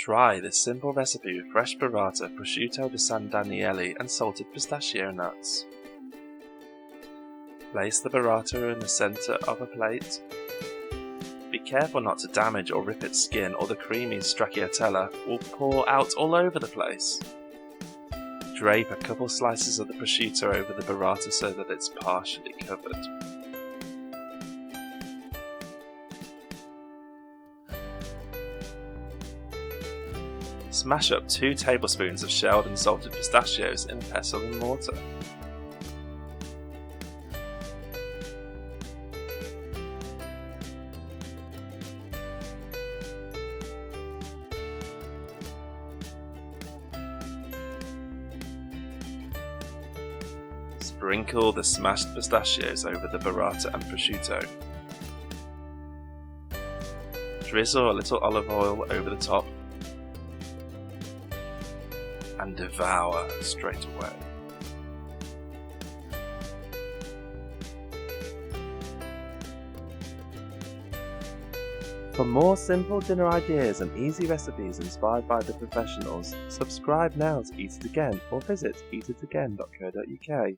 Try this simple recipe with fresh burrata, prosciutto di San Daniele and salted pistachio nuts. Place the burrata in the centre of a plate. Be careful not to damage or rip its skin, or the creamy stracciatella will pour out all over the place. Drape a couple slices of the prosciutto over the burrata so that it's partially covered. Smash up 2 tablespoons of shelled and salted pistachios in a pestle and mortar. Sprinkle the smashed pistachios over the burrata and prosciutto. Drizzle a little olive oil over the top and devour straight away. For more simple dinner ideas and easy recipes inspired by the professionals, subscribe now to Eat It Again or visit eaititagain.co.uk.